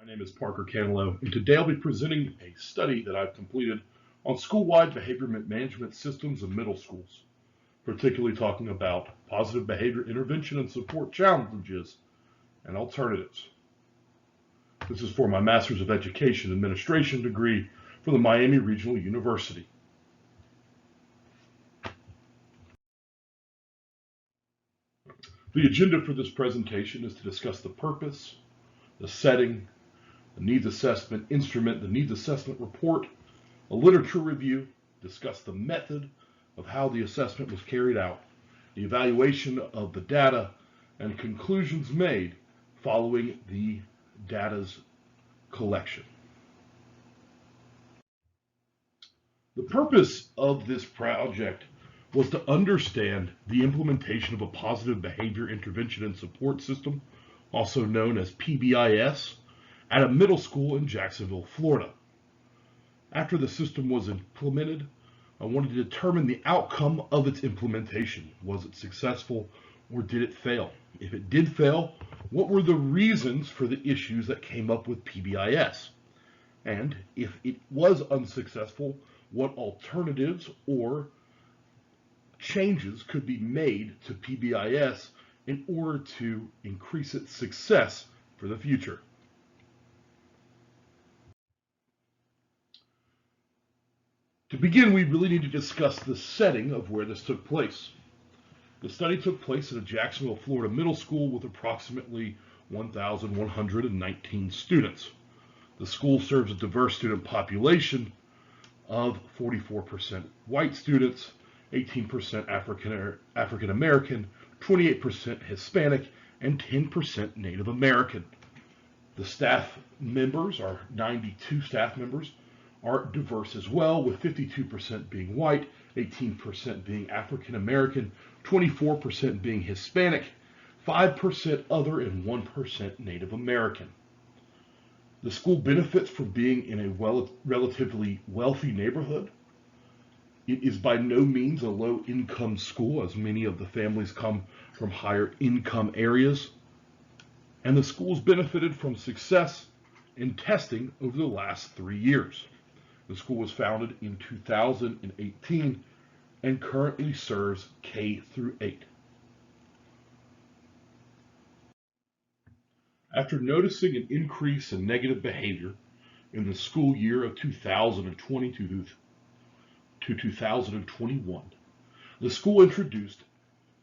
name is Parker Canelo, and today I'll be presenting a study that I've completed on school-wide behavior management systems in middle schools, particularly talking about positive behavior intervention and support challenges and alternatives. This is for my Master's of Education Administration degree from the Miami Regional University. The agenda for this presentation is to discuss the purpose, the setting, the needs assessment instrument, the needs assessment report, a literature review, discuss the method of how the assessment was carried out, the evaluation of the data, and conclusions made following the data's collection. The purpose of this project was to understand the implementation of a positive behavior intervention and support system, also known as PBIS, at a middle school in Jacksonville, Florida. After the system was implemented, I wanted to determine the outcome of its implementation. Was it successful or did it fail? If it did fail, what were the reasons for the issues that came up with PBIS? And if it was unsuccessful, what alternatives or changes could be made to PBIS in order to increase its success for the future? To begin, we really need to discuss the setting of where this took place. The study took place at a Jacksonville, Florida middle school with approximately 1,119 students. The school serves a diverse student population of 44% white students, 18% African American, 28% Hispanic, and 10% Native American. The staff members, our 92 staff members, are diverse as well, with 52% being white, 18% being African American, 24% being Hispanic, 5% other, and 1% Native American. The school benefits from being in a relatively wealthy neighborhood. It is by no means a low-income school, as many of the families come from higher income areas. And the school's benefited from success in testing over the last 3 years. The school was founded in 2018 and currently serves K through 8. After noticing an increase in negative behavior in the school year of 2020 to 2021, the school introduced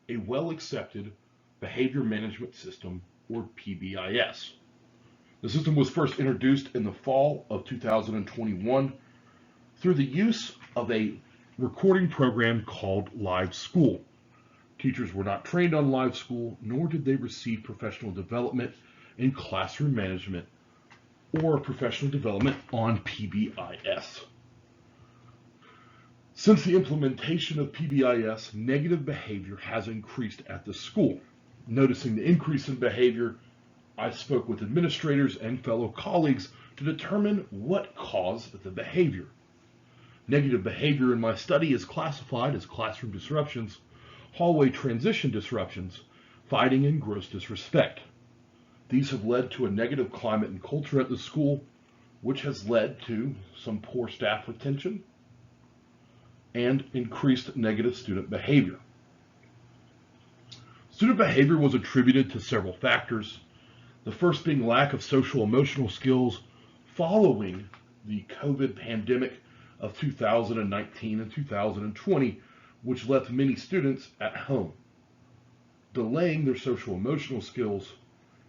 a well-accepted behavior management system, or PBIS. The system was first introduced in the fall of 2021 through the use of a recording program called Live School. Teachers were not trained on Live School, nor did they receive professional development in classroom management or professional development on PBIS. Since the implementation of PBIS, negative behavior has increased at the school. Noticing the increase in behavior, I spoke with administrators and fellow colleagues to determine what caused the behavior. Negative behavior in my study is classified as classroom disruptions, hallway transition disruptions, fighting, and gross disrespect. These have led to a negative climate and culture at the school, which has led to some poor staff retention and increased negative student behavior. Student behavior was attributed to several factors, the first being lack of social emotional skills following the COVID pandemic of 2019 and 2020, which left many students at home, delaying their social emotional skills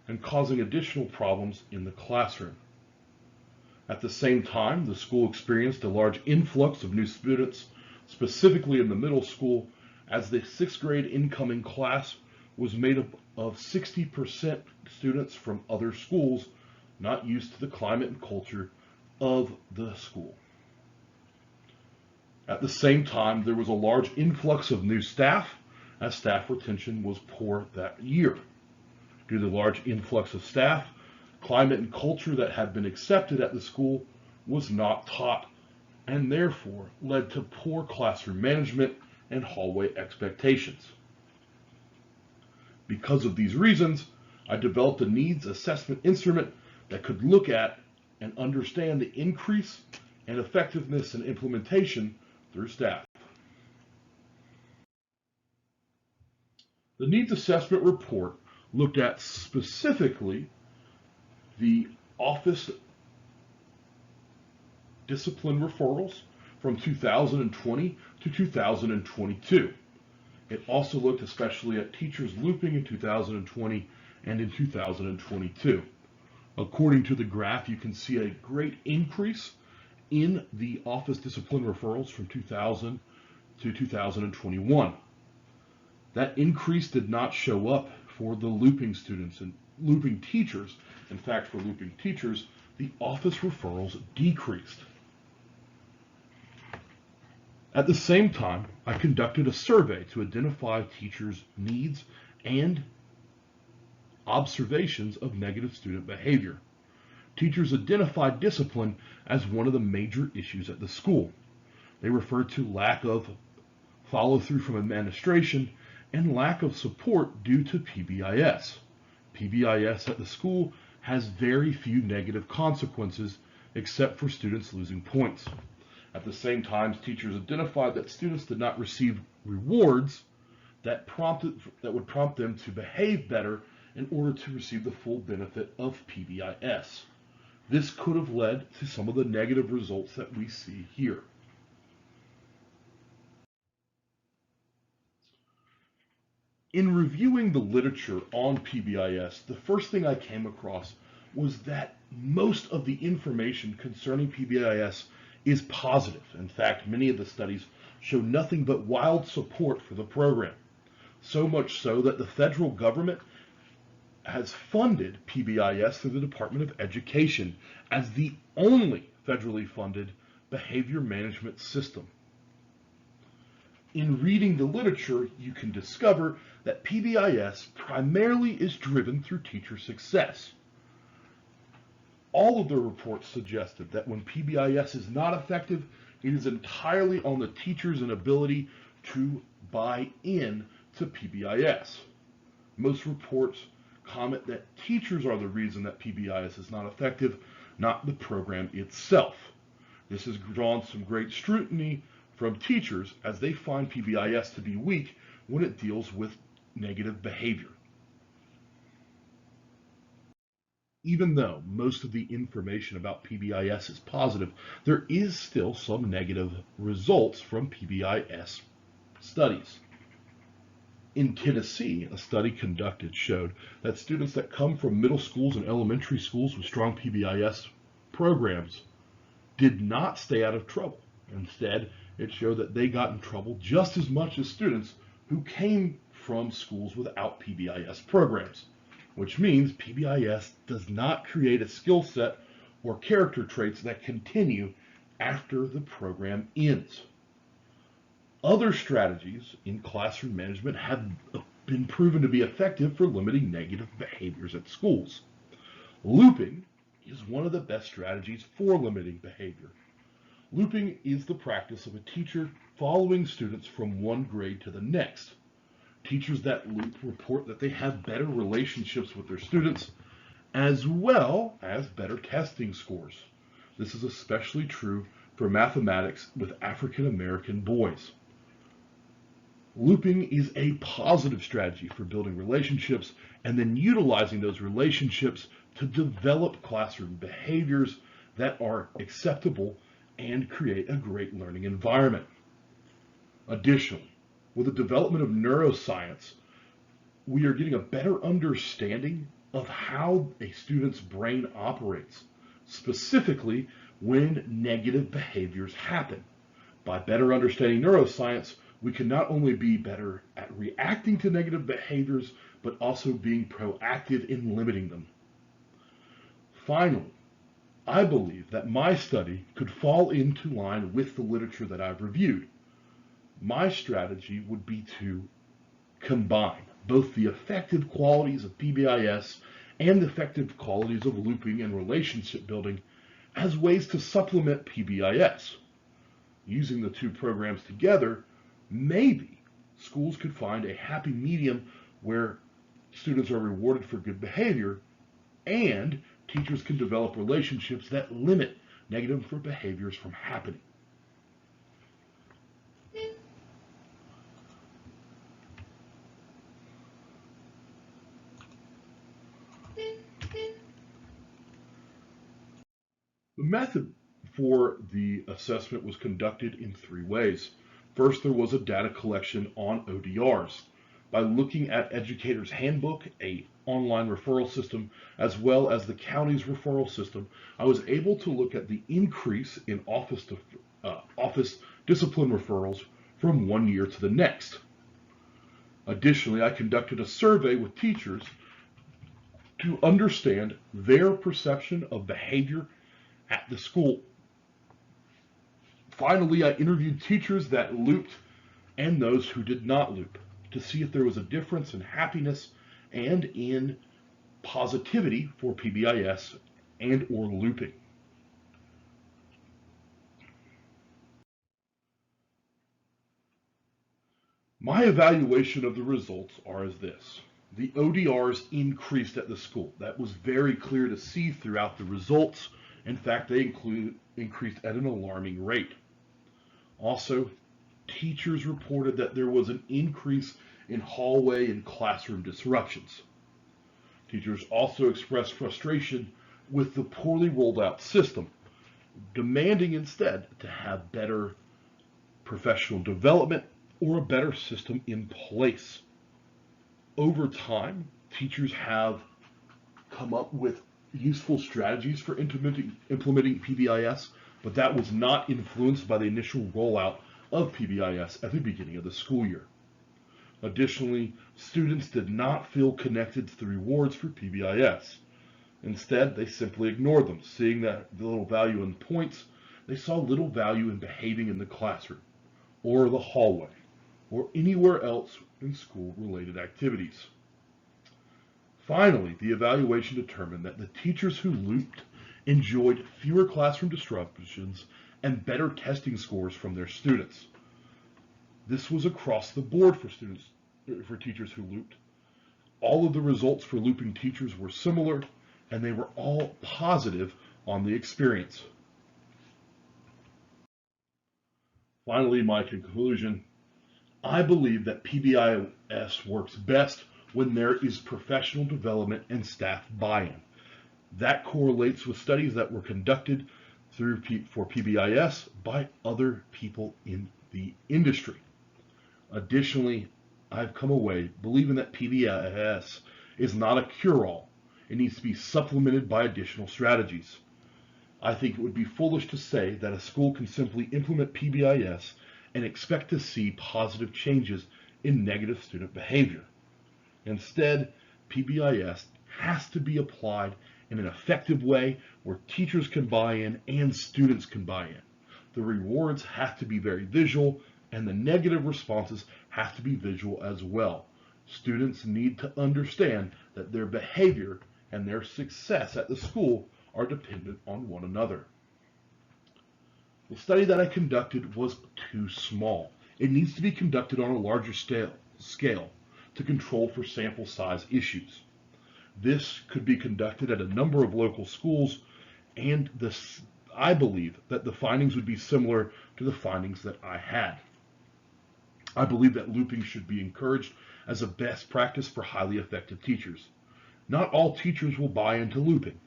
and causing additional problems in the classroom. At the same time, the school experienced a large influx of new students, specifically in the middle school, as the 6th grade incoming class was made up of 60% students from other schools not used to the climate and culture of the school. At the same time, there was a large influx of new staff, as staff retention was poor that year. Due to the large influx of staff, climate and culture that had been accepted at the school was not taught, and therefore led to poor classroom management and hallway expectations. Because of these reasons, I developed a needs assessment instrument that could look at and understand the increase and effectiveness and implementation through staff. The needs assessment report looked at specifically the office discipline referrals from 2020 to 2022. It also looked especially at teachers looping in 2020 and in 2022. According to the graph, you can see a great increase in the office discipline referrals from 2000 to 2021. That increase did not show up for the looping students and looping teachers. In fact, for looping teachers, the office referrals decreased. At the same time, I conducted a survey to identify teachers' needs and observations of negative student behavior. Teachers identified discipline as one of the major issues at the school. They referred to lack of follow-through from administration and lack of support due to PBIS. PBIS at the school has very few negative consequences except for students losing points. At the same time, teachers identified that students did not receive rewards that would prompt them to behave better in order to receive the full benefit of PBIS. This could have led to some of the negative results that we see here. In reviewing the literature on PBIS, the first thing I came across was that most of the information concerning PBIS is positive. In fact, many of the studies show nothing but wild support for the program. So much so that the federal government has funded PBIS through the Department of Education as the only federally funded behavior management system. In reading the literature, you can discover that PBIS primarily is driven through teacher success. All of the reports suggested that when PBIS is not effective, it is entirely on the teacher's inability to buy in to PBIS. Most reports comment that teachers are the reason that PBIS is not effective, not the program itself. This has drawn some great scrutiny from teachers as they find PBIS to be weak when it deals with negative behavior. Even though most of the information about PBIS is positive, there is still some negative results from PBIS studies. In Tennessee, a study conducted showed that students that come from middle schools and elementary schools with strong PBIS programs did not stay out of trouble. Instead, it showed that they got in trouble just as much as students who came from schools without PBIS programs, which means PBIS does not create a skill set or character traits that continue after the program ends. Other strategies in classroom management have been proven to be effective for limiting negative behaviors at schools. Looping is one of the best strategies for limiting behavior. Looping is the practice of a teacher following students from one grade to the next. Teachers that loop report that they have better relationships with their students, as well as better testing scores. This is especially true for mathematics with African American boys. Looping is a positive strategy for building relationships and then utilizing those relationships to develop classroom behaviors that are acceptable and create a great learning environment. Additionally, with the development of neuroscience, we are getting a better understanding of how a student's brain operates, specifically when negative behaviors happen. By better understanding neuroscience, we can not only be better at reacting to negative behaviors, but also being proactive in limiting them. Finally, I believe that my study could fall into line with the literature that I've reviewed. My strategy would be to combine both the effective qualities of PBIS and the effective qualities of looping and relationship building as ways to supplement PBIS. Using the two programs together, maybe schools could find a happy medium where students are rewarded for good behavior and teachers can develop relationships that limit negative behaviors from happening. The method for the assessment was conducted in 3 ways. First, there was a data collection on ODRs. By looking at Educator's Handbook, a online referral system, as well as the county's referral system, I was able to look at the increase in office discipline referrals from 1 year to the next. Additionally, I conducted a survey with teachers to understand their perception of behavior at the school. Finally, I interviewed teachers that looped and those who did not loop to see if there was a difference in happiness and in positivity for PBIS and or looping. My evaluation of the results are as this. The ODRs increased at the school. That was very clear to see throughout the results. In fact, they increased at an alarming rate. Also, teachers reported that there was an increase in hallway and classroom disruptions. Teachers also expressed frustration with the poorly rolled out system, demanding instead to have better professional development or a better system in place. Over time, teachers have come up with useful strategies for implementing PBIS, but that was not influenced by the initial rollout of PBIS at the beginning of the school year. Additionally, students did not feel connected to the rewards for PBIS. Instead, they simply ignored them, seeing that the little value in points. They saw little value in behaving in the classroom, or the hallway, or anywhere else in school-related activities. Finally, the evaluation determined that the teachers who looped enjoyed fewer classroom disruptions and better testing scores from their students. This was across the board for teachers who looped. All of the results for looping teachers were similar, and they were all positive on the experience. Finally, my conclusion, I believe that PBIS works best when there is professional development and staff buy-in. That correlates with studies that were conducted for PBIS by other people in the industry. Additionally, I've come away believing that PBIS is not a cure-all. It needs to be supplemented by additional strategies. I think it would be foolish to say that a school can simply implement PBIS and expect to see positive changes in negative student behavior. Instead, PBIS has to be applied in an effective way where teachers can buy in and students can buy in. The rewards have to be very visual, and the negative responses have to be visual as well. Students need to understand that their behavior and their success at the school are dependent on one another. The study that I conducted was too small. It needs to be conducted on a larger scale to control for sample size issues. This could be conducted at a number of local schools, and I believe that the findings would be similar to the findings that I had. I believe that looping should be encouraged as a best practice for highly effective teachers. Not all teachers will buy into looping,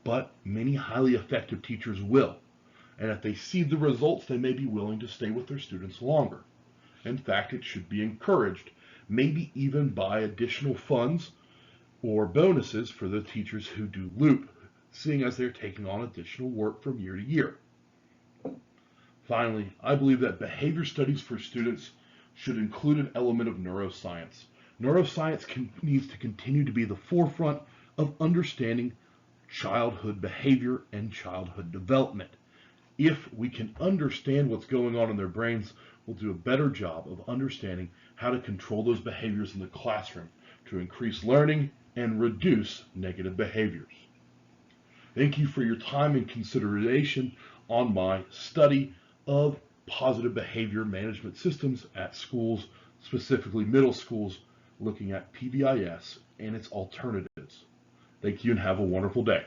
but many highly effective teachers will. And if they see the results, they may be willing to stay with their students longer. In fact, it should be encouraged, maybe even by additional funds or bonuses for the teachers who do loop, seeing as they're taking on additional work from year to year. Finally, I believe that behavior studies for students should include an element of neuroscience. Neuroscience needs to continue to be the forefront of understanding childhood behavior and childhood development. If we can understand what's going on in their brains, we'll do a better job of understanding how to control those behaviors in the classroom to increase learning and reduce negative behaviors. Thank you for your time and consideration on my study of positive behavior management systems at schools, specifically middle schools, looking at PBIS and its alternatives. Thank you and have a wonderful day.